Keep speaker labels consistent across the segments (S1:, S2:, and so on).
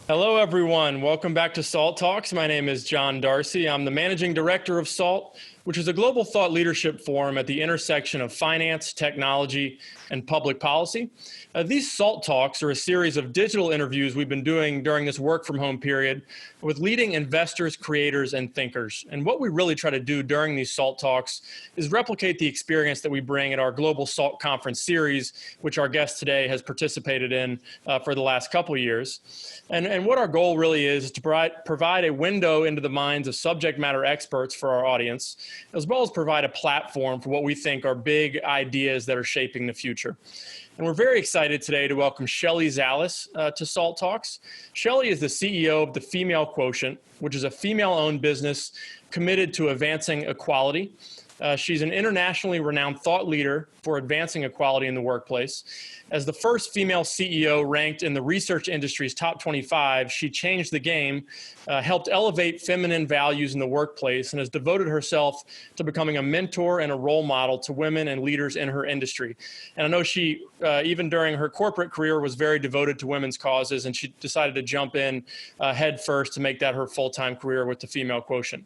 S1: Hello, everyone. Welcome back to SALT Talks. My name is John Darcy. I'm the managing director of SALT, which is a global thought leadership forum at the intersection of finance, technology, and public policy. These SALT Talks are a series of digital interviews we've been doing during this work from home period with leading investors, creators, and thinkers. And what we really try to do during these SALT Talks is replicate the experience that we bring at our Global SALT Conference series, which our guest today has participated in for the last couple of years. And what our goal really is to provide a window into the minds of subject matter experts for our audience, as well as provide a platform for what we think are big ideas that are shaping the future. And we're very excited today to welcome Shelley Zalis to SALT Talks. Shelley is the CEO of the Female Quotient, which is a female-owned business committed to advancing equality. She's an internationally renowned thought leader for advancing equality in the workplace. As the first female CEO ranked in the research industry's top 25, she changed the game, helped elevate feminine values in the workplace, and has devoted herself to becoming a mentor and a role model to women and leaders in her industry. And I know she, even during her corporate career, was very devoted to women's causes, and she decided to jump in head first to make that her full-time career with the Female Quotient.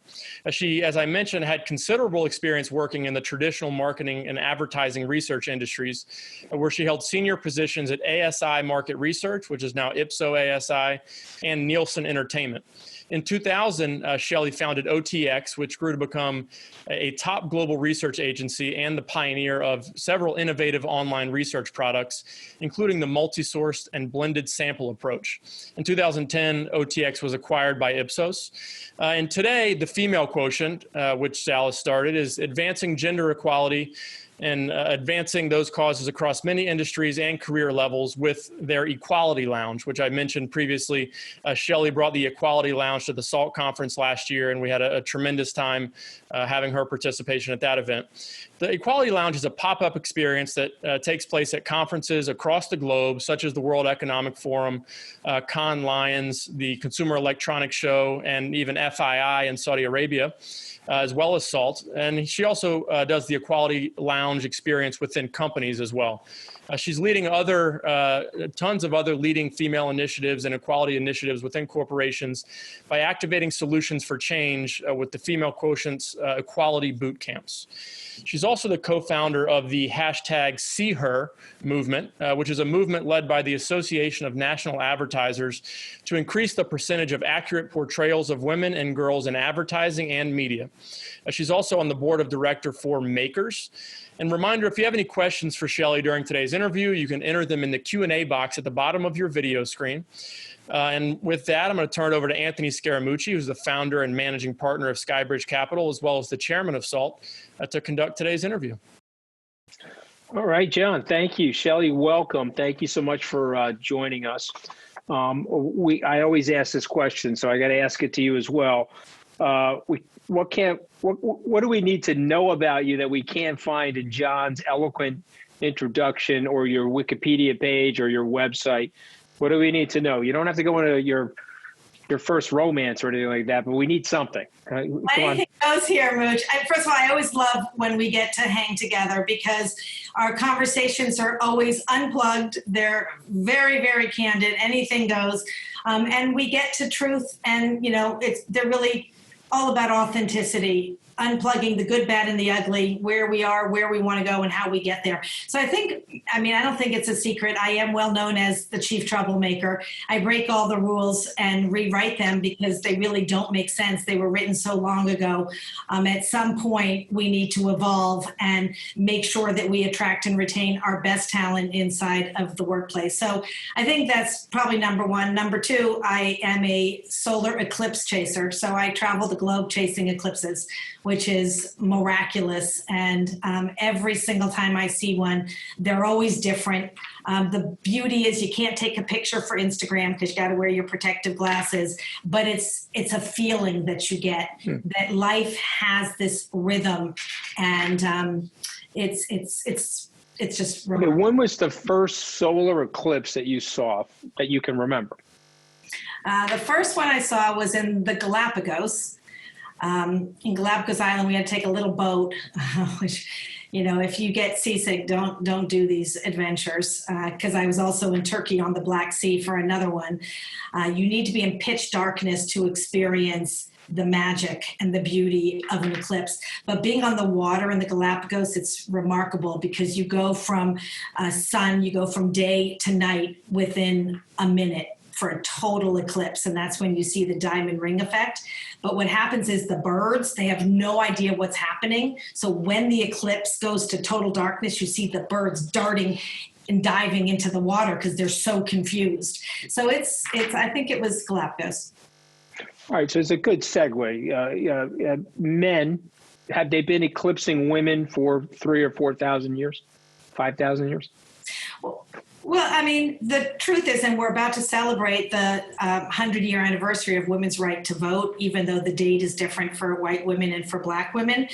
S1: She, as I mentioned, had considerable experience working in the traditional marketing and advertising research industries, where she held senior positions at ASI Market Research, which is now Ipso ASI, and Nielsen Entertainment. In 2000, Shelley founded OTX, which grew to become a top global research agency and the pioneer of several innovative online research products, including the multi-sourced and blended sample approach. In 2010, OTX was acquired by Ipsos. And today, the Female Quotient, which Zalis started, is advancing gender equality and advancing those causes across many industries and career levels with their Equality Lounge, which I mentioned previously. Shelley brought the Equality Lounge to the SALT conference last year, and we had a tremendous time having her participation at that event. The Equality Lounge is a pop-up experience that takes place at conferences across the globe, such as the World Economic Forum, Cannes Lions, the Consumer Electronics Show, and even FII in Saudi Arabia, as well as SALT. And she also does the Equality Lounge experience within companies as well. She's leading tons of other leading female initiatives and equality initiatives within corporations by activating solutions for change with the Female Quotient's equality boot camps. She's also the co-founder of the hashtag #SeeHer movement, which is a movement led by the Association of National Advertisers to increase the percentage of accurate portrayals of women and girls in advertising and media. She's also on the board of director for Makers. And reminder, if you have any questions for Shelley during today's interview, you can enter them in the Q&A box at the bottom of your video screen. And with that, I'm going to turn it over to Anthony Scaramucci, who's the founder and managing partner of Skybridge Capital, as well as the chairman of SALT, to conduct today's interview.
S2: All right, John, thank you. Shelley, welcome. Thank you so much for joining us. I always ask this question, so I got to ask it to you as well. What do we need to know about you that we can't find in John's eloquent introduction or your Wikipedia page or your website? What do we need to know? You don't have to go into your first romance or anything like that, but we need something.
S3: Anything goes here, Mooch. First of all, I always love when we get to hang together because our conversations are always unplugged. They're very, very candid. Anything goes. And we get to truth, and they're really all about authenticity, unplugging the good, bad, and the ugly, where we are, where we want to go, and how we get there. So I don't think it's a secret. I am well known as the chief troublemaker. I break all the rules and rewrite them because they really don't make sense. They were written so long ago. At some point, we need to evolve and make sure that we attract and retain our best talent inside of the workplace. So I think that's probably number one. Number two, I am a solar eclipse chaser. So I travel the globe chasing eclipses, which is miraculous. And every single time I see one, they're always different. The beauty is you can't take a picture for Instagram because you got to wear your protective glasses, but it's a feeling that you get that life has this rhythm, and it's just remarkable.
S2: Okay, when was the first solar eclipse that you saw that you can remember?
S3: The first one I saw was in the Galapagos. In Galapagos Island, we had to take a little boat, which if you get seasick, don't do these adventures, because I was also in Turkey on the Black Sea for another one. You need to be in pitch darkness to experience the magic and the beauty of an eclipse. But being on the water in the Galapagos, it's remarkable because you go from sun, you go from day to night within a minute for a total eclipse. And that's when you see the diamond ring effect. But what happens is the birds, they have no idea what's happening. So when the eclipse goes to total darkness, you see the birds darting and diving into the water because they're so confused. So it's I think it was Galapagos.
S2: All right, so it's a good segue. Men, have they been eclipsing women for 3,000 or 4,000 years, 5,000 years?
S3: Well, I mean, the truth is, and we're about to celebrate the 100-year anniversary of women's right to vote, even though the date is different for white women and for black women.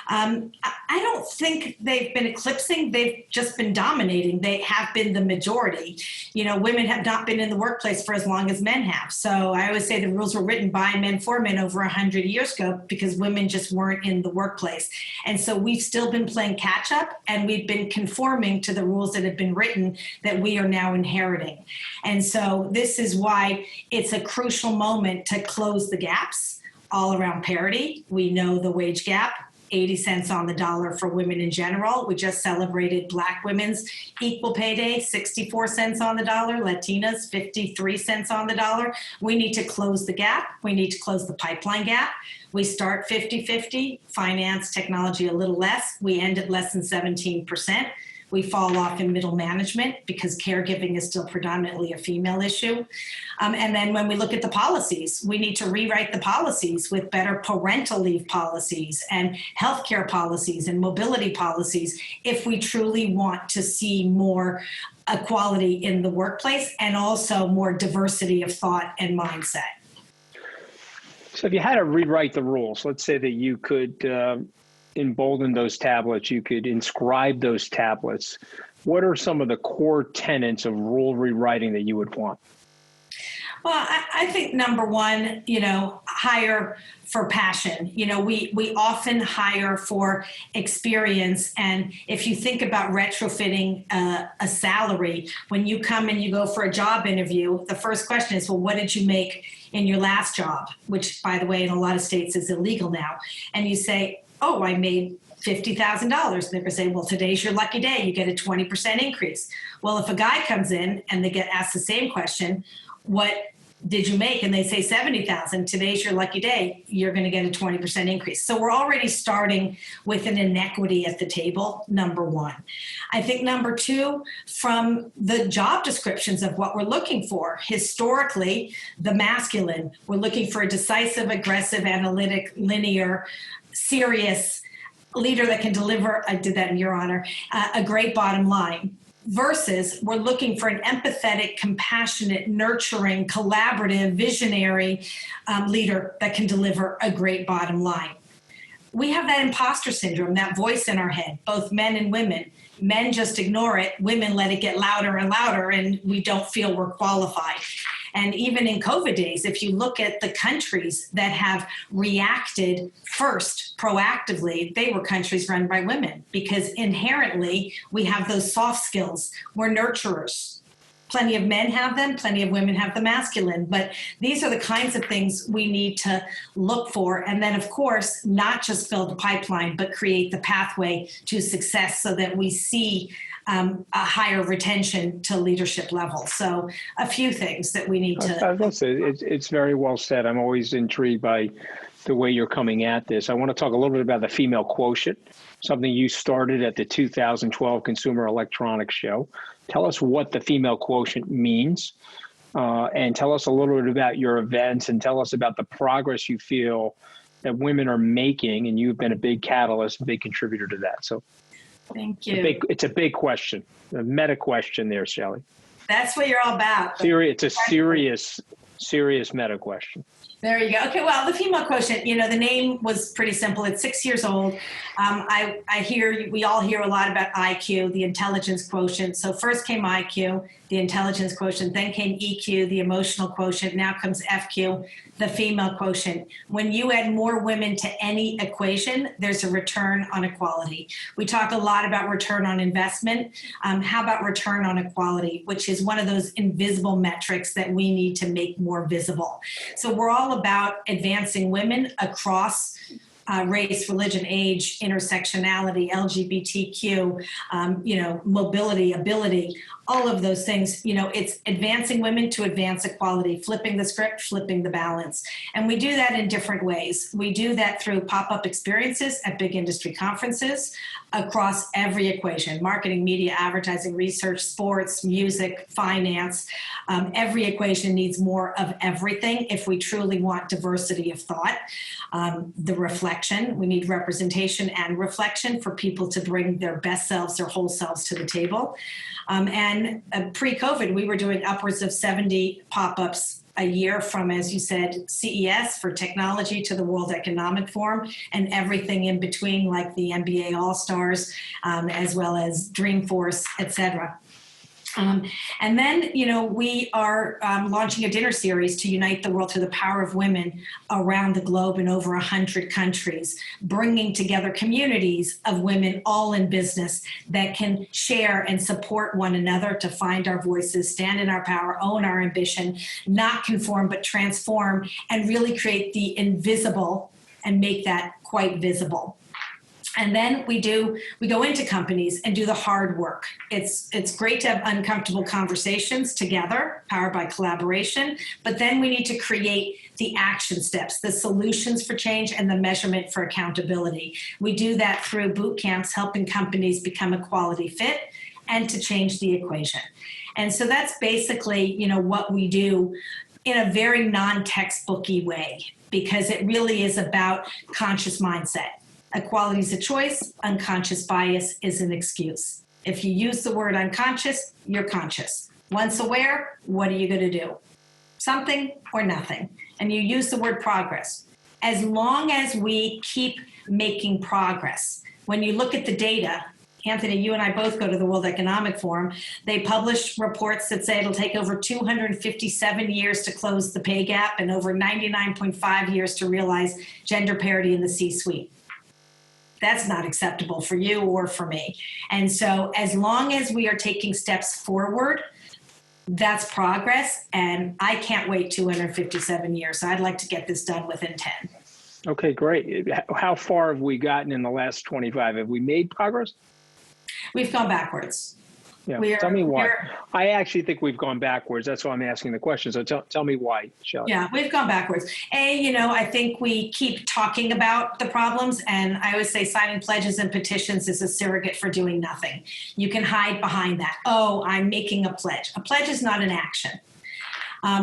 S3: I don't think they've been eclipsing. They've just been dominating. They have been the majority. Women have not been in the workplace for as long as men have. So I always say the rules were written by men for men over 100 years ago because women just weren't in the workplace. And so we've still been playing catch up, and we've been conforming to the rules that have been written that we are now inheriting. And so this is why it's a crucial moment to close the gaps all around parity. We know the wage gap, 80 cents on the dollar for women in general. We just celebrated Black women's equal pay day, 64 cents on the dollar, Latinas, 53 cents on the dollar. We need to close the gap. We need to close the pipeline gap. We start 50-50, finance, technology a little less. We end at less than 17%. We fall off in middle management because caregiving is still predominantly a female issue. And then when we look at the policies, we need to rewrite the policies with better parental leave policies and healthcare policies and mobility policies if we truly want to see more equality in the workplace and also more diversity of thought and mindset.
S2: So if you had to rewrite the rules, let's say that you could embolden those tablets, you could inscribe those tablets. What are some of the core tenets of rule rewriting that you would want?
S3: Well, I think number one, hire for passion. We often hire for experience. And if you think about retrofitting a salary, when you come and you go for a job interview, the first question is, well, what did you make in your last job? Which, by the way, in a lot of states is illegal now. And you say, oh, I made $50,000. They're going to say, well, today's your lucky day. You get a 20% increase. Well, if a guy comes in and they get asked the same question, what did you make? And they say 70,000. Today's your lucky day. You're going to get a 20% increase. So we're already starting with an inequity at the table, number one. I think number two, from the job descriptions of what we're looking for, historically, the masculine, we're looking for a decisive, aggressive, analytic, linear, serious leader that can deliver, I did that in your honor, a great bottom line. Versus we're looking for an empathetic, compassionate, nurturing, collaborative, visionary leader that can deliver a great bottom line. We have that imposter syndrome, that voice in our head, both men and women. Men just ignore it. Women let it get louder and louder, and we don't feel we're qualified. And even in COVID days, if you look at the countries that have reacted first proactively, they were countries run by women because inherently we have those soft skills. We're nurturers. Plenty of men have them, plenty of women have the masculine, but these are the kinds of things we need to look for. And then, of course, not just build the pipeline, but create the pathway to success so that we see a higher retention to leadership level. So a few things that we need to.
S2: I will say it's very well said. I'm always intrigued by the way you're coming at this. I want to talk a little bit about the Female Quotient, something you started at the 2012 Consumer Electronics Show. Tell us what the Female Quotient means, and tell us a little bit about your events, and tell us about the progress you feel that women are making, and you've been a big catalyst, a big contributor to that. So
S3: thank you.
S2: It's a big question, a meta question there, Shelley.
S3: That's what you're all about.
S2: It's a serious meta question.
S3: There you go. Okay, well, the female quotient, the name was pretty simple. It's 6 years old. We all hear a lot about IQ, the intelligence quotient. So first came IQ, the intelligence quotient, then came EQ, the emotional quotient, now comes FQ, the female quotient. When you add more women to any equation, there's a return on equality. We talk a lot about return on investment. How about return on equality, which is one of those invisible metrics that we need to make more visible. So we're all about advancing women across race, religion, age, intersectionality, LGBTQ, mobility, ability, all of those things. It's advancing women to advance equality, flipping the script, flipping the balance. And we do that in different ways. We do that through pop-up experiences at big industry conferences across every equation: marketing, media, advertising, research, sports, music, finance. Every equation needs more of everything if we truly want diversity of thought. The reflection, we need representation and reflection for people to bring their best selves, their whole selves to the table. And pre-COVID, we were doing upwards of 70 pop-ups a year from, as you said, CES for technology to the World Economic Forum and everything in between, like the NBA All-Stars, as well as Dreamforce, et cetera. And then, we are launching a dinner series to unite the world through the power of women around the globe in over 100 countries, bringing together communities of women all in business that can share and support one another to find our voices, stand in our power, own our ambition, not conform but transform, and really create the invisible and make that quite visible. And then we go into companies and do the hard work. It's great to have uncomfortable conversations together, powered by collaboration, but then we need to create the action steps, the solutions for change, and the measurement for accountability. We do that through boot camps, helping companies become a quality fit and to change the equation. And so that's basically, what we do in a very non-textbooky way, because it really is about conscious mindset. Equality is a choice. Unconscious bias is an excuse. If you use the word unconscious, you're conscious. Once aware, what are you going to do? Something or nothing. And you use the word progress. As long as we keep making progress, when you look at the data, Anthony, you and I both go to the World Economic Forum. They publish reports that say it'll take over 257 years to close the pay gap and over 99.5 years to realize gender parity in the C-suite. That's not acceptable for you or for me. And so as long as we are taking steps forward, that's progress. And I can't wait 257 years. So I'd like to get this done within 10.
S2: Okay, great. How far have we gotten in the last 25? Have we made progress?
S3: We've gone backwards.
S2: Yeah. Tell me why. I actually think we've gone backwards. That's why I'm asking the question. So tell me why, Shelley.
S3: Yeah, we've gone backwards. I think we keep talking about the problems, and I always say signing pledges and petitions is a surrogate for doing nothing. You can hide behind that. Oh, I'm making a pledge. A pledge is not an action.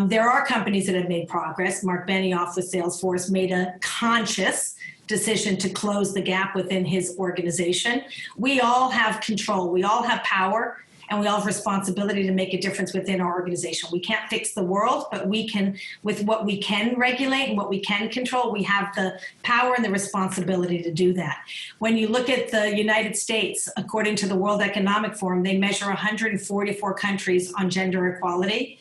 S3: There are companies that have made progress. Mark Benioff with Salesforce made a conscious decision to close the gap within his organization. We all have control. We all have power. And we all have responsibility to make a difference within our organization. We can't fix the world, but we can, with what we can regulate and what we can control, we have the power and the responsibility to do that. When you look at the United States, according to the World Economic Forum, they measure 144 countries on gender equality.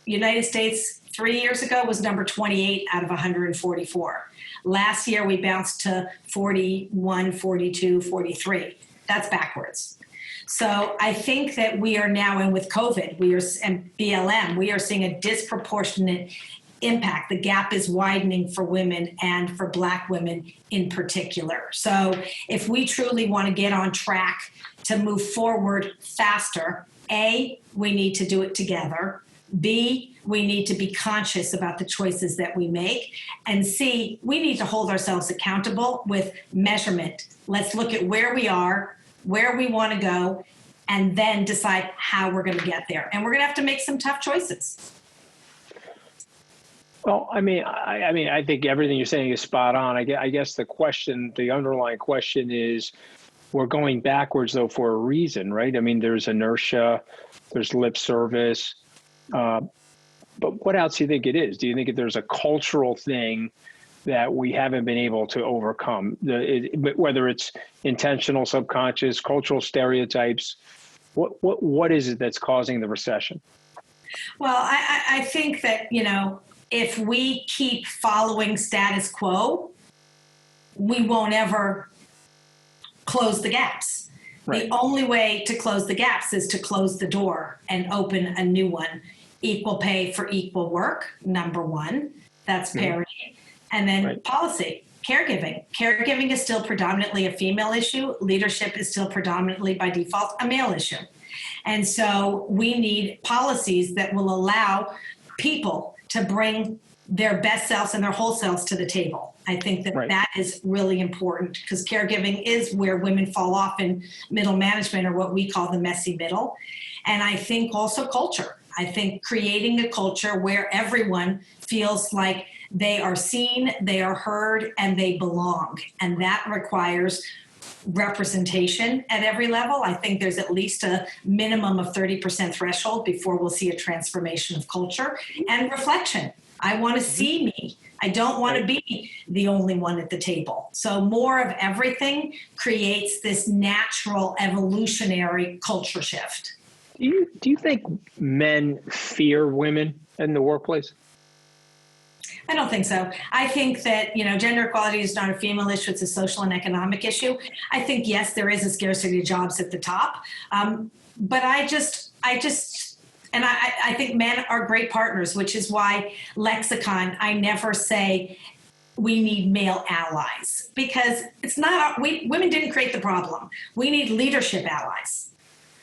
S3: United States 3 years ago was number 28 out of 144. Last year, we bounced to 41, 42, 43. That's backwards. So I think that we are now, and with COVID, and BLM, we are seeing a disproportionate impact. The gap is widening for women and for Black women in particular. So if we truly want to get on track to move forward faster, A, we need to do it together. B, we need to be conscious about the choices that we make. And C, we need to hold ourselves accountable with measurement. Let's look at where we are, where we want to go, and then decide how we're going to get there. And we're going to have to make some tough choices.
S2: Well, I think everything you're saying is spot on. I guess the underlying question is, we're going backwards though for a reason, right? I mean, there's inertia, there's lip service. But what else do you think it is? Do you think there's a cultural thing that we haven't been able to overcome, whether it's intentional, subconscious, cultural stereotypes? What is it that's causing the recession?
S3: Well, I think that, if we keep following status quo, we won't ever close the gaps. Right. The only way to close the gaps is to close the door and open a new one. Equal pay for equal work, number one. That's parity. And then policy, caregiving. Caregiving is still predominantly a female issue. Leadership is still predominantly by default a male issue. And so we need policies that will allow people to bring their best selves and their whole selves to the table. I think that that is really important because caregiving is where women fall off in middle management, or what we call the messy middle. And I think also culture. I think creating a culture where everyone feels like they are seen, they are heard, and they belong. And that requires representation at every level. I think there's at least a minimum of 30% threshold before we'll see a transformation of culture, and reflection. I want to see me. I don't want to be the only one at the table. So more of everything creates this natural evolutionary culture shift.
S2: Do you think men fear women in the workplace?
S3: I don't think so. I think that, gender equality is not a female issue. It's a social and economic issue. I think, yes, there is a scarcity of jobs at the top. But I think men are great partners, which is why lexicon, I never say we need male allies, because it's not, women didn't create the problem. We need leadership allies.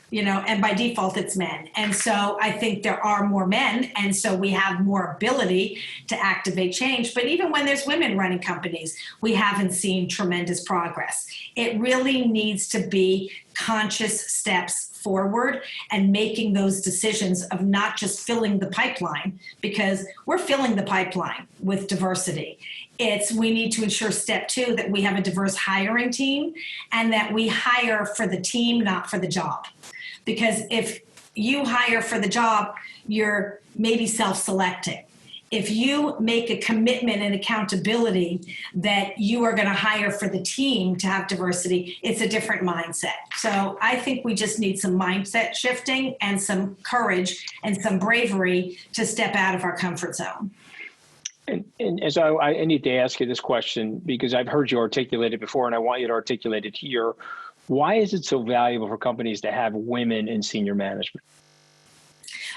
S3: And by default, it's men. And so I think there are more men, and so we have more ability to activate change. But even when there's women running companies, we haven't seen tremendous progress. It really needs to be conscious steps forward and making those decisions of not just filling the pipeline, because we're filling the pipeline with diversity. We need to ensure step 2, that we have a diverse hiring team and that we hire for the team, not for the job. Because if you hire for the job, you're maybe self-selecting. If you make a commitment and accountability that you are going to hire for the team to have diversity, it's a different mindset. So I think we just need some mindset shifting and some courage and some bravery to step out of our comfort zone.
S2: And so I need to ask you this question, because I've heard you articulate it before, and I want you to articulate it here. Why is it so valuable for companies to have women in senior management?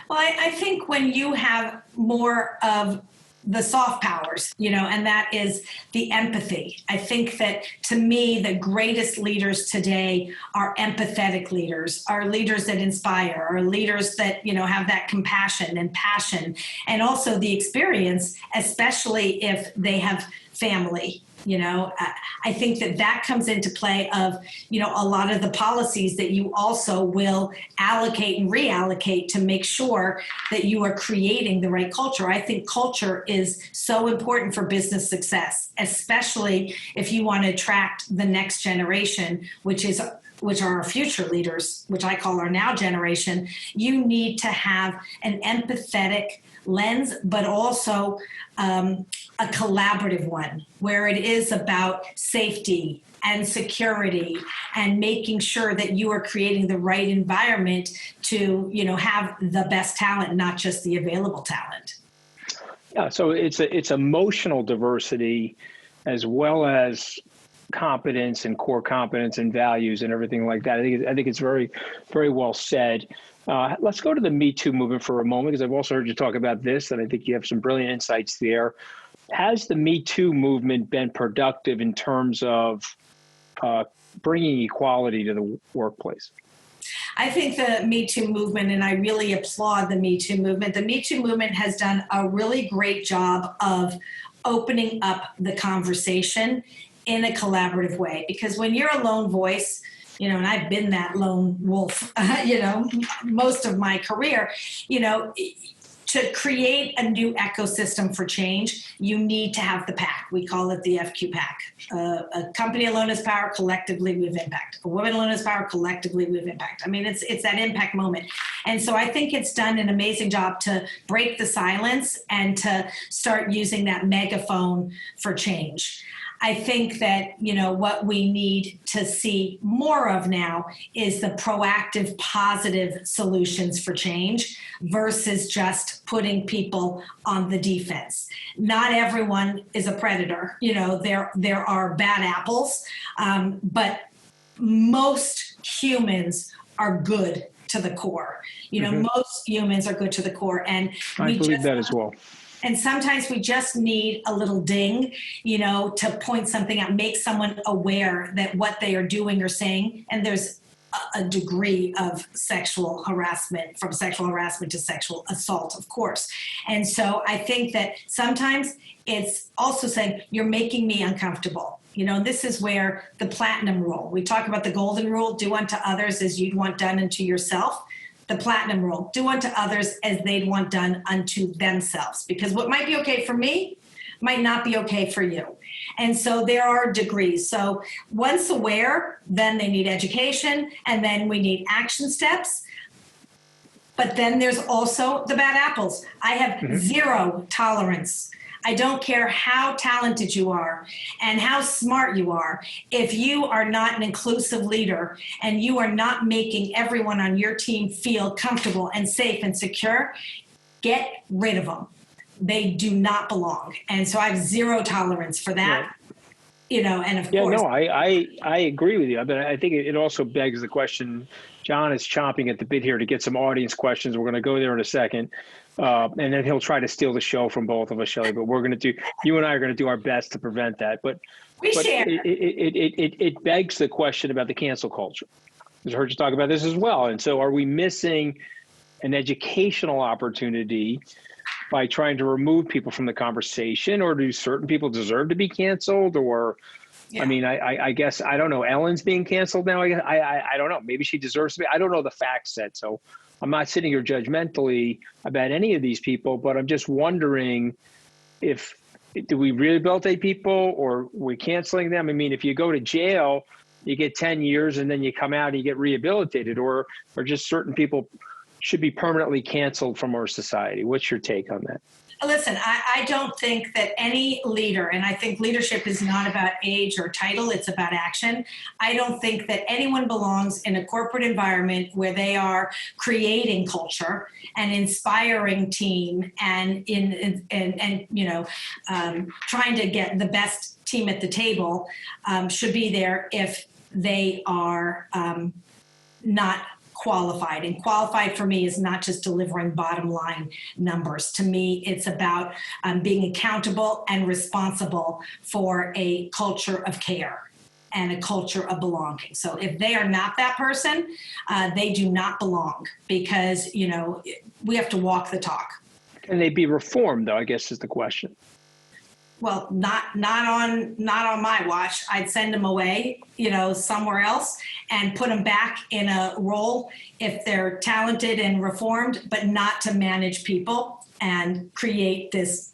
S3: Well, I think when you have more of the soft powers, and that is the empathy. I think that, to me, the greatest leaders today are empathetic leaders, are leaders that inspire, are leaders that, have that compassion and passion, and also the experience, especially if they have family. I think that comes into play of, a lot of the policies that you also will allocate and reallocate to make sure that you are creating the right culture. I think culture is so important for business success, especially if you want to attract the next generation, which are our future leaders, which I call our now generation. You need to have an empathetic lens, but also a collaborative one, where it is about safety and security and making sure that you are creating the right environment to, have the best talent, not just the available talent.
S2: Yeah, so it's emotional diversity as well as competence and core competence and values and everything like that. I think it's very, very well said. Let's go to the Me Too movement for a moment, because I've also heard you talk about this, and I think you have some brilliant insights there. Has the Me Too movement been productive in terms of bringing equality to the workplace?
S3: I think the Me Too movement, and I really applaud the Me Too movement, has done a really great job of opening up the conversation in a collaborative way. Because when you're a lone voice, and I've been that lone wolf, most of my career, to create a new ecosystem for change, you need to have the pack. We call it the FQ pack. A company alone has power, collectively we have impact. A woman alone has power, collectively we have impact. I mean, it's that impact moment. And so I think it's done an amazing job to break the silence and to start using that megaphone for change. I think that, what we need to see more of now is the proactive, positive solutions for change versus just putting people on the defense. Not everyone is a predator. There are bad apples, but most humans are good to the core. Most humans are good to the core. And
S2: I believe that as well.
S3: And sometimes we just need a little ding, to point something out, make someone aware that what they are doing or saying, and there's a degree of sexual harassment, from sexual harassment to sexual assault, of course. And so I think that sometimes it's also saying, you're making me uncomfortable. This is where the platinum rule, we talk about the golden rule, do unto others as you'd want done unto yourself. The platinum rule, do unto others as they'd want done unto themselves. Because what might be okay for me might not be okay for you. And so there are degrees. So once aware, then they need education, and then we need action steps. But then there's also the bad apples. I have zero tolerance. I don't care how talented you are and how smart you are. If you are not an inclusive leader and you are not making everyone on your team feel comfortable and safe and secure, get rid of them. They do not belong. And so I have zero tolerance for that.
S2: Right.
S3: And of course.
S2: No, I agree with you. But I think it also begs the question. John is chomping at the bit here to get some audience questions. We're going to go there in a second. And then he'll try to steal the show from both of us, Shelley. But you and I are going to do our best to prevent that. But
S3: share.
S2: It begs the question about the cancel culture. I heard you talk about this as well. And so are we missing an educational opportunity by trying to remove people from the conversation, or do certain people deserve to be canceled? Or, I mean, I guess, I don't know, Ellen's being canceled now. I don't know. Maybe she deserves to be. I don't know the facts set. So I'm not sitting here judgmentally about any of these people, but I'm just wondering do we rehabilitate people or we're canceling them? I mean, if you go to jail, you get 10 years and then you come out and you get rehabilitated, or just certain people should be permanently canceled from our society. What's your take on that?
S3: Listen, I don't think that any leader, and I think leadership is not about age or title, it's about action. I don't think that anyone belongs in a corporate environment where they are creating culture and inspiring team and trying to get the best team at the table should be there if they are not qualified. And qualified for me is not just delivering bottom line numbers. To me, it's about being accountable and responsible for a culture of care and a culture of belonging. So if they are not that person, they do not belong, because, we have to walk the talk.
S2: Can they be reformed, though, I guess is the question.
S3: Well, not on my watch. I'd send them away, somewhere else, and put them back in a role if they're talented and reformed, but not to manage people and create this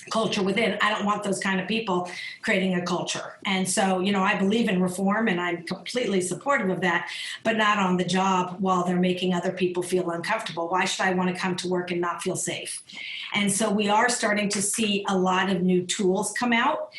S3: culture within. I don't want those kind of people creating a culture. And so, I believe in reform and I'm completely supportive of that, but not on the job while they're making other people feel uncomfortable. Why should I want to come to work and not feel safe? And so we are starting to see a lot of new tools come out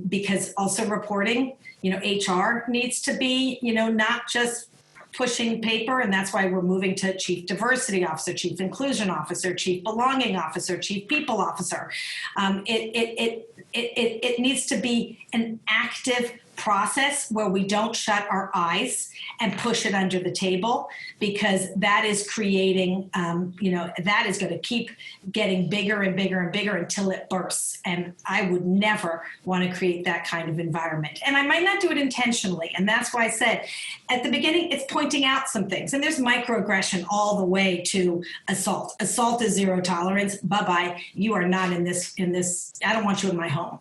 S3: because also reporting, HR needs to be, not just pushing paper, and that's why we're moving to chief diversity officer, chief inclusion officer, chief belonging officer, chief people officer. It needs to be an active process where we don't shut our eyes and push it under the table, because that is creating, that is going to keep getting bigger and bigger and bigger until it bursts. And I would never want to create that kind of environment. And I might not do it intentionally. And that's why I said at the beginning, it's pointing out some things. And there's microaggression all the way to assault. Assault is zero tolerance. Bye-bye. You are not in this. I don't want you in my home,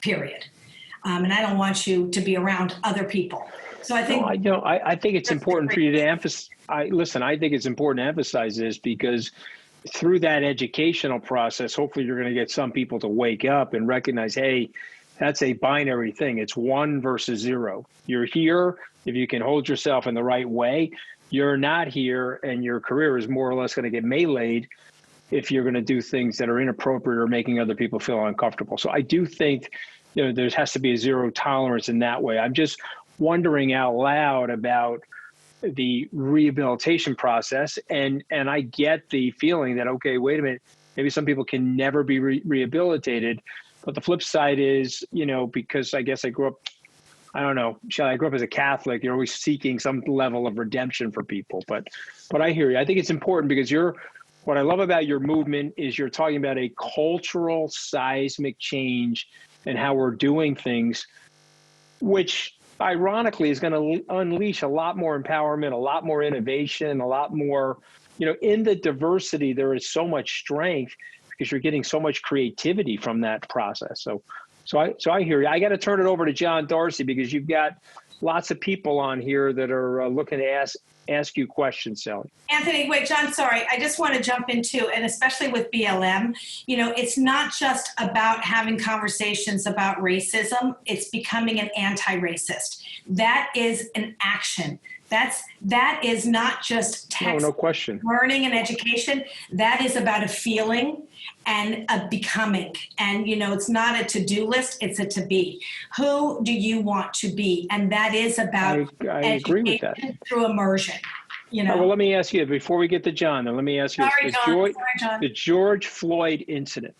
S3: period. And I don't want you to be around other people. So I think
S2: I think it's important for you to emphasize. I think it's important to emphasize this because through that educational process, hopefully you're going to get some people to wake up and recognize, hey, that's a binary thing. It's 1 versus 0. You're here if you can hold yourself in the right way. You're not here, and your career is more or less going to get meleeed if you're going to do things that are inappropriate or making other people feel uncomfortable. So I do think there has to be a zero tolerance in that way. I'm just wondering out loud about the rehabilitation process, and I get the feeling that, okay, wait a minute, maybe some people can never be rehabilitated. But the flip side is, because I guess I grew up, I don't know, Shelley, I grew up as a Catholic. You're always seeking some level of redemption for people. But I hear you. I think it's important because what I love about your movement is you're talking about a cultural seismic change in how we're doing things, which ironically is going to unleash a lot more empowerment, a lot more innovation, a lot more, in the diversity, there is so much strength because you're getting so much creativity from that process. So I hear you. I got to turn it over to John Darcy because you've got lots of people on here that are looking to ask you questions, Sally.
S3: Anthony, wait, John, sorry. I just want to jump in too, and especially with BLM, it's not just about having conversations about racism. It's becoming an anti-racist. That is an action. That is not just text,
S2: no question,
S3: learning and education. That is about a feeling and a becoming. And, it's not a to-do list, it's a to be. Who do you want to be? And that is about
S2: I agree with that.
S3: Through immersion.
S2: Well, let me ask you, before we get to John, let me ask you,
S3: John.
S2: The George Floyd incident.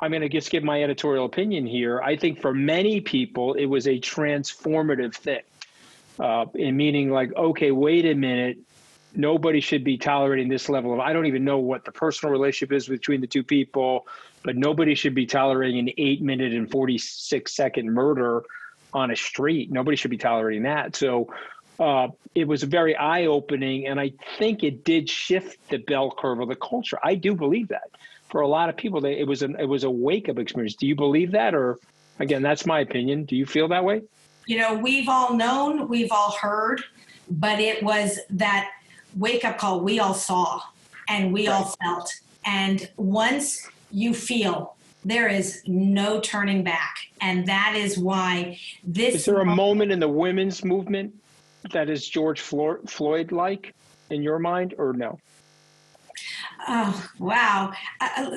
S2: I'm going to just give my editorial opinion here. I think for many people, it was a transformative thing. In meaning like, okay, wait a minute, nobody should be tolerating this level of, I don't even know what the personal relationship is between the two people, but nobody should be tolerating an 8-minute and 46-second murder on a street. Nobody should be tolerating that. So it was very eye-opening, and I think it did shift the bell curve of the culture. I do believe that. For a lot of people, it was a wake-up experience. Do you believe that? Or, again, that's my opinion. Do you feel that way?
S3: We've all known, we've all heard, but it was that wake-up call we all saw and we all felt. And once you feel, there is no turning back. And that is why this—
S2: Is there a moment in the women's movement that is George Floyd-like in your mind, or no?
S3: Oh, wow.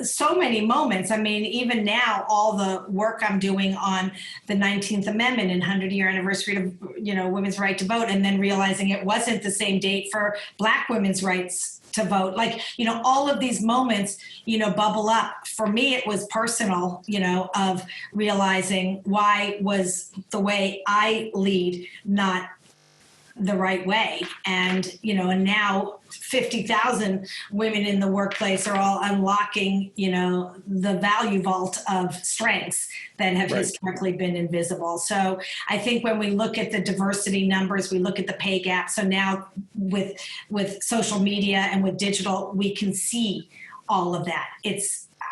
S3: So many moments. I mean, even now, all the work I'm doing on the 19th Amendment and 100-year anniversary of, women's right to vote, and then realizing it wasn't the same date for Black women's rights to vote. Like, all of these moments, bubble up. For me, it was personal, of realizing why was the way I lead not the right way. And, and now 50,000 women in the workplace are all unlocking, the value vault of strengths that have historically been invisible. So I think when we look at the diversity numbers, we look at the pay gap. So now with social media and with digital, we can see all of that.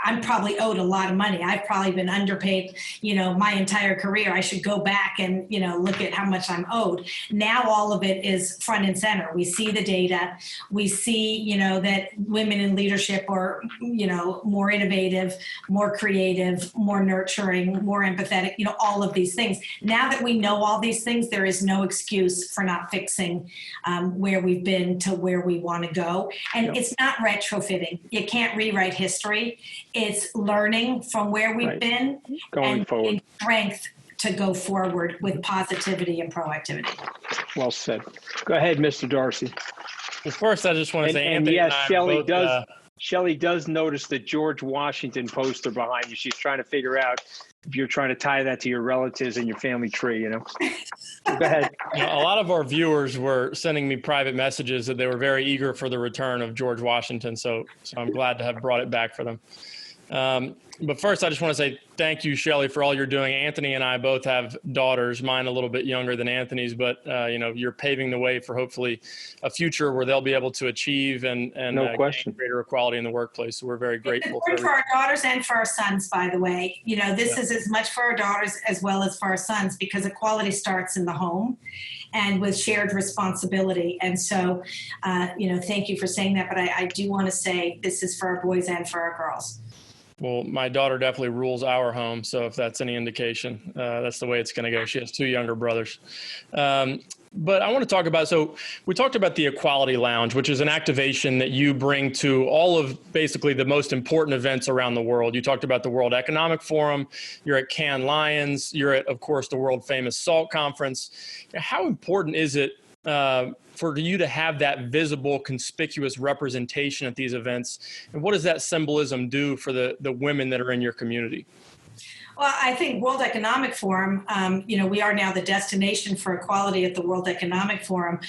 S3: I'm probably owed a lot of money. I've probably been underpaid, my entire career. I should go back and, look at how much I'm owed. Now all of it is front and center. We see the data. We see, that women in leadership are, more innovative, more creative, more nurturing, more empathetic, all of these things. Now that we know all these things, there is no excuse for not fixing where we've been to where we want to go. And it's not retrofitting. You can't rewrite history. It's learning from where we've been
S2: going forward,
S3: strength to go forward with positivity and proactivity.
S2: Well said. Go ahead, Mr. Darcy.
S1: Well, first, I just want to say, Anthony,
S2: yes,
S1: and
S2: Shelley does notice the George Washington poster behind you. She's trying to figure out if you're trying to tie that to your relatives and your family tree, So go ahead.
S1: A lot of our viewers were sending me private messages that they were very eager for the return of George Washington. So I'm glad to have brought it back for them. But first, I just want to say thank you, Shelley, for all you're doing. Anthony and I both have daughters, mine a little bit younger than Anthony's, but you're paving the way for hopefully a future where they'll be able to achieve and
S2: No question.
S1: greater equality in the workplace. So we're very grateful.
S3: It's important for our daughters and for our sons, by the way. This is as much for our daughters as well as for our sons, because equality starts in the home and with shared responsibility. And so, thank you for saying that. But I do want to say this is for our boys and for our girls.
S1: Well, my daughter definitely rules our home. So if that's any indication, that's the way it's going to go. She has two younger brothers. But I want to talk about, so we talked about the Equality Lounge, which is an activation that you bring to all of basically the most important events around the world. You talked about the World Economic Forum, you're at Cannes Lions, you're at, of course, the world famous SALT conference. How important is it for you to have that visible, conspicuous representation at these events? And what does that symbolism do for the women that are in your community?
S3: Well, I think World Economic Forum, we are now the destination for equality at the World Economic Forum.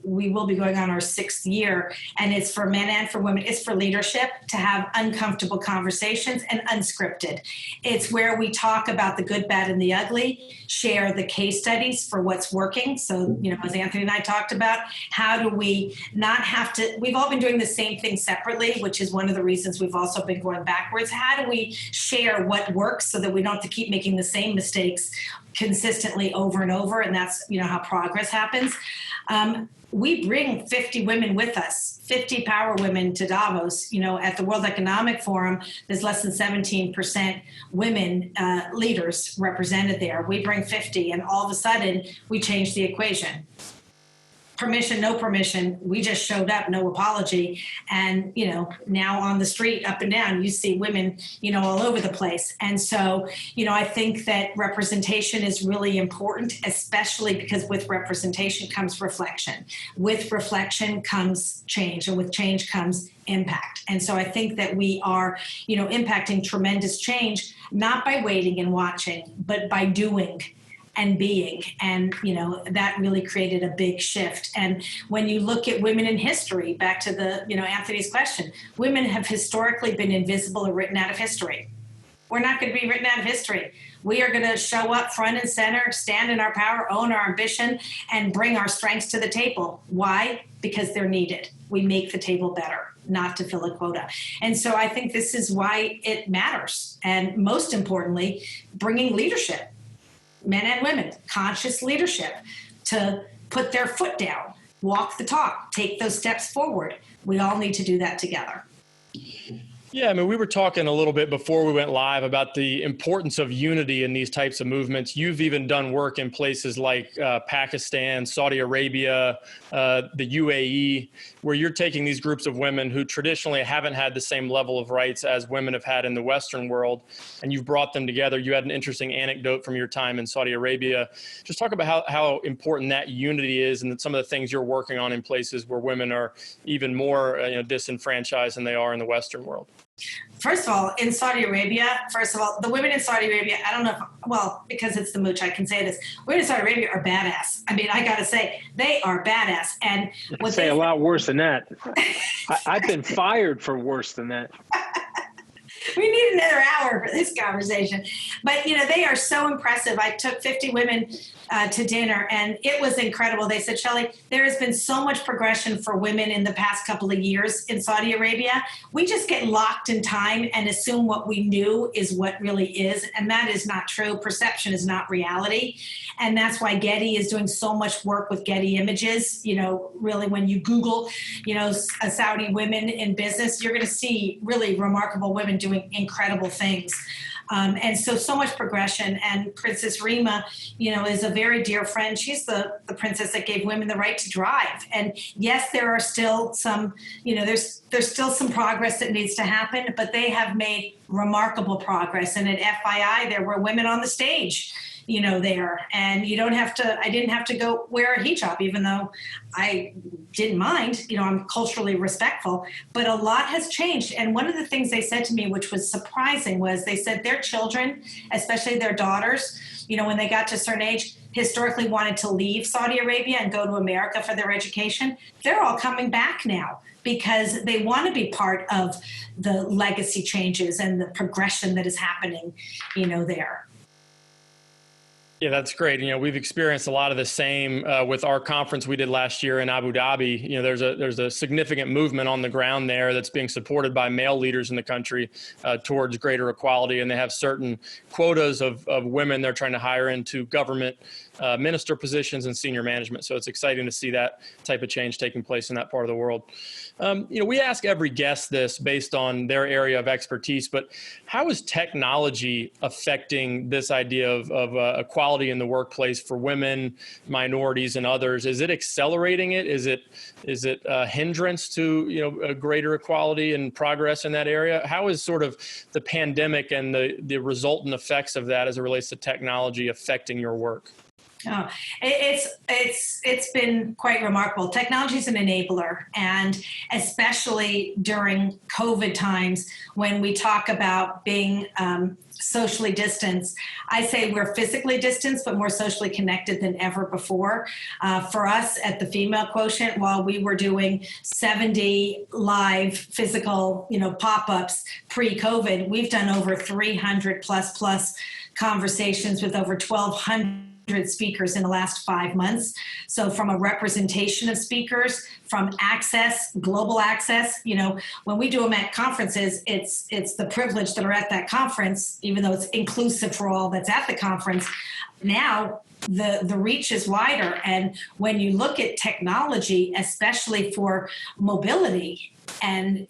S3: We will be going on our 6th year, and it's for men and for women. It's for leadership to have uncomfortable conversations and unscripted. It's where we talk about the good, bad, and the ugly, share the case studies for what's working. So, as Anthony and I talked about, how do we not have to, we've all been doing the same thing separately, which is one of the reasons we've also been going backwards. How do we share what works so that we don't have to keep making the same mistakes consistently over and over? And that's, how progress happens. We bring 50 women with us, 50 power women to Davos. At the World Economic Forum, there's less than 17% women leaders represented there. We bring 50, and all of a sudden, we change the equation. Permission, no permission. We just showed up, no apology. And, now on the street, up and down, you see women, all over the place. And so, I think that representation is really important, especially because with representation comes reflection. With reflection comes change, and with change comes impact. And so I think that we are, impacting tremendous change, not by waiting and watching, but by doing and being. And, that really created a big shift. And when you look at women in history, back to the, Anthony's question, women have historically been invisible or written out of history. We're not going to be written out of history. We are going to show up front and center, stand in our power, own our ambition, and bring our strengths to the table. Why? Because they're needed. We make the table better, not to fill a quota. And so I think this is why it matters. And most importantly, bringing leadership. Men and women, conscious leadership, to put their foot down, walk the talk, take those steps forward. We all need to do that together.
S1: Yeah, we were talking a little bit before we went live about the importance of unity in these types of movements. You've even done work in places like Pakistan, Saudi Arabia, the UAE, where you're taking these groups of women who traditionally haven't had the same level of rights as women have had in the Western world, and you've brought them together. You had an interesting anecdote from your time in Saudi Arabia. Just talk about how important that unity is, and some of the things you're working on in places where women are even more disenfranchised than they are in the Western world.
S3: First of all, in Saudi Arabia, the women in Saudi Arabia, I don't know because it's the mooch, I can say this. Women in Saudi Arabia are badass. I got to say, they are badass. And
S2: what say a lot worse than that. I've been fired for worse than that.
S3: We need another hour for this conversation. But, they are so impressive. I took 50 women to dinner, and it was incredible. They said, Shelley, there has been so much progression for women in the past couple of years in Saudi Arabia. We just get locked in time and assume what we knew is what really is, and that is not true. Perception is not reality, and that's why Getty is doing so much work with Getty Images. Really, when you Google, Saudi women in business, you're going to see really remarkable women doing incredible things. And so much progression. And Princess Rima, is a very dear friend. She's the princess that gave women the right to drive. And yes, there are still some, there's still some progress that needs to happen, but they have made remarkable progress. And at FII, there were women on the stage, there. And I didn't have to go wear a hijab, even though I didn't mind, I'm culturally respectful, but a lot has changed. And one of the things they said to me, which was surprising, was they said their children, especially their daughters, when they got to a certain age, historically wanted to leave Saudi Arabia and go to America for their education, they're all coming back now because they want to be part of the legacy changes and the progression that is happening, there.
S1: Yeah, that's great. We've experienced a lot of the same with our conference we did last year in Abu Dhabi. There's a significant movement on the ground there that's being supported by male leaders in the country towards greater equality, and they have certain quotas of women they're trying to hire into government minister positions and senior management. So it's exciting to see that type of change taking place in that part of the world. We ask every guest this based on their area of expertise, but how is technology affecting this idea of equality in the workplace for women, minorities, and others? Is it accelerating it? Is it a hindrance to a greater equality and progress in that area? How is sort of the pandemic and the resultant effects of that as it relates to technology affecting your work?
S3: Oh, it's been quite remarkable. Technology is an enabler, and especially during COVID times when we talk about being socially distanced, I say we're physically distanced, but more socially connected than ever before. For us at the Female Quotient, while we were doing 70 live physical, pop-ups pre-COVID, we've done over 300 plus conversations with over 1,200 speakers in the last 5 months. So from a representation of speakers, from access, global access, when we do them at conferences, it's the privilege that are at that conference, even though it's inclusive for all that's at the conference. Now the reach is wider. And when you look at technology, especially for mobility and,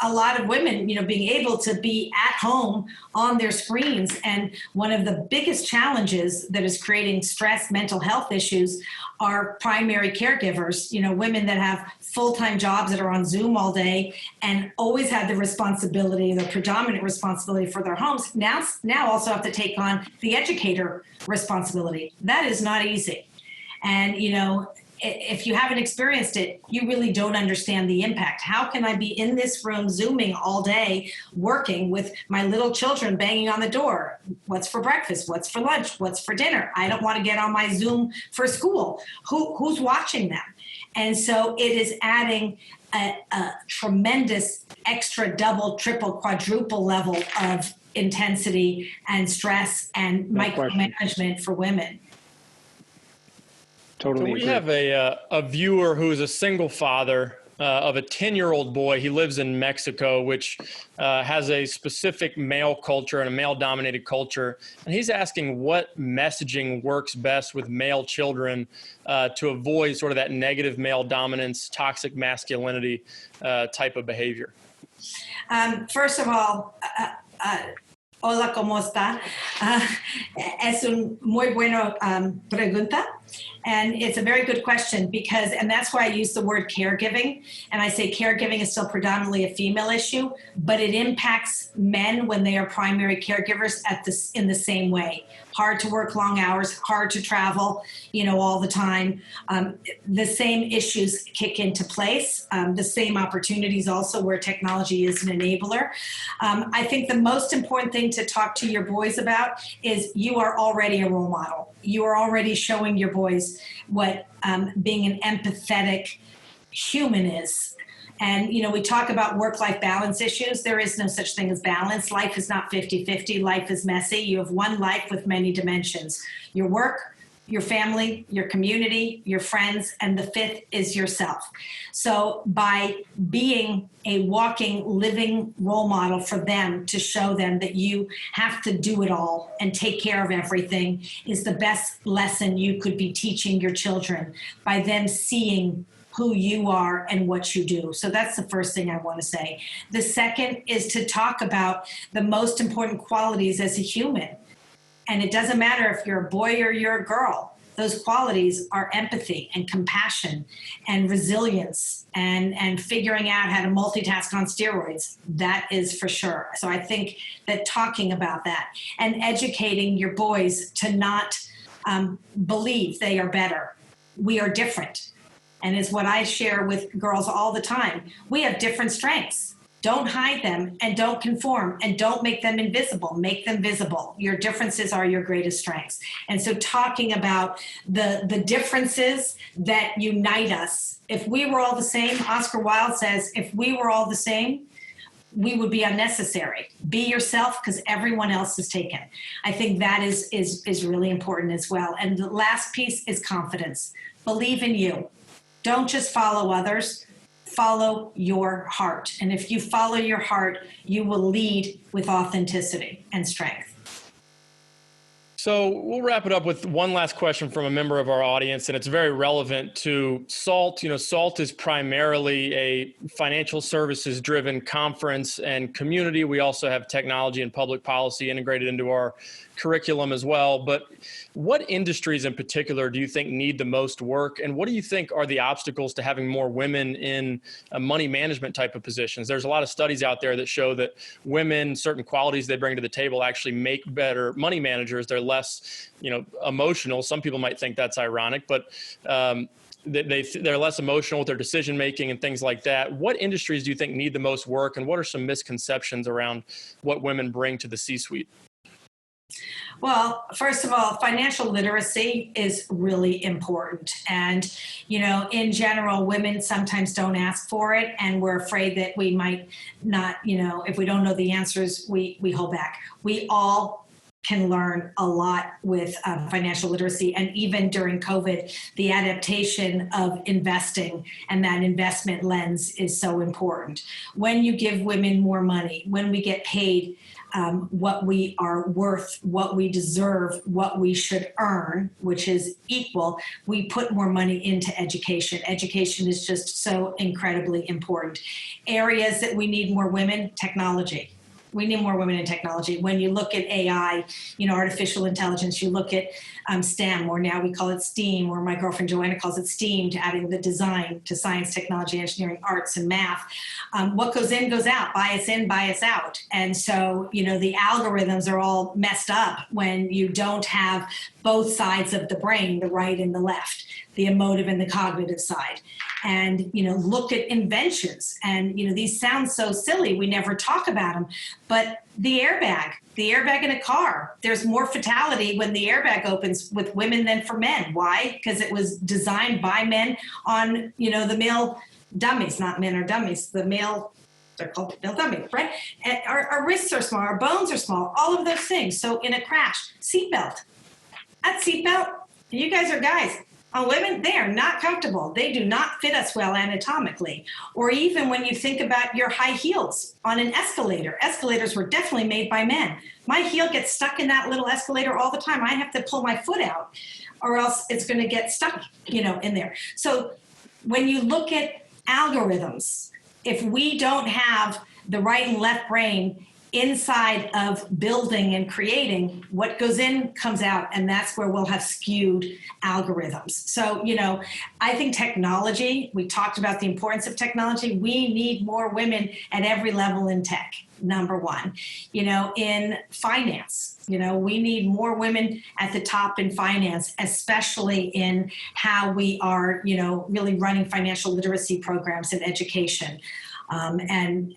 S3: a lot of women, being able to be at home on their screens. And one of the biggest challenges that is creating stress, mental health issues are primary caregivers, women that have full-time jobs that are on Zoom all day and always had the responsibility, the predominant responsibility for their homes. Now also have to take on the educator responsibility. That is not easy. And, if you haven't experienced it, you really don't understand the impact. How can I be in this room Zooming all day, working with my little children banging on the door? What's for breakfast? What's for lunch? What's for dinner? I don't want to get on my Zoom for school. Who's watching them? And so it is adding a tremendous extra double, triple, quadruple level of intensity and stress and micromanagement for women.
S1: Totally. So we have a viewer who is a single father of a 10-year-old boy. He lives in Mexico, which has a specific male culture and a male-dominated culture. And he's asking what messaging works best with male children to avoid sort of that negative male dominance, toxic masculinity type of behavior.
S3: First of all, hola, ¿cómo está? Es un muy bueno pregunta. And it's a very good question and that's why I use the word caregiving. And I say caregiving is still predominantly a female issue, but it impacts men when they are primary caregivers in the same way. Hard to work long hours, hard to travel, all the time. The same issues kick into place. The same opportunities also where technology is an enabler. I think the most important thing to talk to your boys about is you are already a role model. You are already showing your boys what being an empathetic human is. And, we talk about work-life balance issues. There is no such thing as balance. Life is not 50-50. Life is messy. You have one life with many dimensions. Your work, your family, your community, your friends, and the fifth is yourself. So by being a walking, living role model for them to show them that you have to do it all and take care of everything is the best lesson you could be teaching your children by them seeing who you are and what you do. So that's the first thing I want to say. The second is to talk about the most important qualities as a human. And it doesn't matter if you're a boy or you're a girl. Those qualities are empathy and compassion and resilience and figuring out how to multitask on steroids. That is for sure. So I think that talking about that and educating your boys to not believe they are better. We are different. And is what I share with girls all the time. We have different strengths. Don't hide them, and don't conform, and don't make them invisible. Make them visible. Your differences are your greatest strengths. And so talking about the differences that unite us. If we were all the same, Oscar Wilde says, if we were all the same, we would be unnecessary. Be yourself, because everyone else is taken. I think that is really important as well. And the last piece is confidence. Believe in you. Don't just follow others. Follow your heart. And if you follow your heart, you will lead with authenticity and strength.
S1: So we'll wrap it up with one last question from a member of our audience, and it's very relevant to SALT. SALT is primarily a financial services driven conference and community. We also have technology and public policy integrated into our curriculum as well. But what industries in particular do you think need the most work? And what do you think are the obstacles to having more women in money management type of positions? There's a lot of studies out there that show that women, certain qualities they bring to the table actually make better money managers. They're less, emotional. Some people might think that's ironic, but they're less emotional with their decision making and things like that. What industries do you think need the most work, and what are some misconceptions around what women bring to the C-suite?
S3: Well, first of all, financial literacy is really important. And, in general, women sometimes don't ask for it, and we're afraid that we might not, if we don't know the answers, we hold back. We all can learn a lot with financial literacy. And even during COVID, the adaptation of investing and that investment lens is so important. When you give women more money, when we get paid what we are worth, what we deserve, what we should earn, which is equal, we put more money into education. Education is just so incredibly important. Areas that we need more women, technology. We need more women in technology. When you look at AI, artificial intelligence, you look at STEM, or now we call it STEAM, or my girlfriend Joanna calls it STEAM, to adding the design to science, technology, engineering, arts, and math. What goes in, goes out, bias in, bias out. And so, the algorithms are all messed up when you don't have both sides of the brain, the right and the left, the emotive and the cognitive side. And, look at inventions. And, these sound so silly. We never talk about them. But the airbag in a car, there's more fatality when the airbag opens with women than for men. Why? Because it was designed by men on, the male dummies, not men or dummies, the male, they're called male dummies, right? And our wrists are small, our bones are small, all of those things. So in a crash, seatbelt. That seatbelt, you guys are guys. On women, they are not comfortable. They do not fit us well anatomically. Or even when you think about your high heels on an escalator. Escalators were definitely made by men. My heel gets stuck in that little escalator all the time. I have to pull my foot out, or else it's going to get stuck, in there. So when you look at algorithms, if we don't have the right and left brain inside of building and creating, what goes in comes out, and that's where we'll have skewed algorithms. So, I think technology, we talked about the importance of technology. We need more women at every level in tech, number one. In finance, we need more women at the top in finance, especially in how we are, really running financial literacy programs and education. And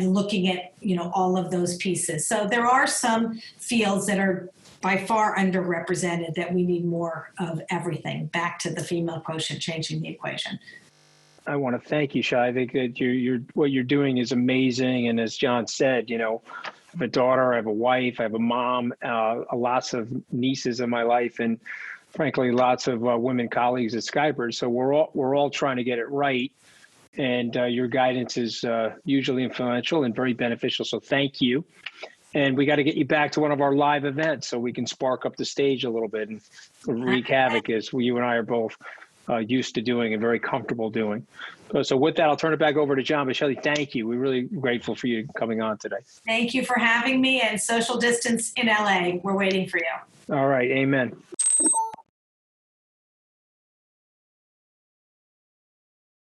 S3: looking at, all of those pieces. So there are some fields that are by far underrepresented that we need more of everything. Back to the female quotient, changing the equation.
S2: I want to thank you, Shai. I think that what you're doing is amazing. And as John said, I have a daughter, I have a wife, I have a mom, lots of nieces in my life, and frankly, lots of women colleagues at Skybird. So we're all trying to get it right. And your guidance is usually influential and very beneficial. So thank you. And we got to get you back to one of our live events so we can spark up the stage a little bit and wreak havoc, as you and I are both used to doing and very comfortable doing. So with that, I'll turn it back over to John. But Shelley, thank you. We're really grateful for you coming on today.
S3: Thank you for having me, and social distance in LA. We're waiting for you.
S2: All right. Amen.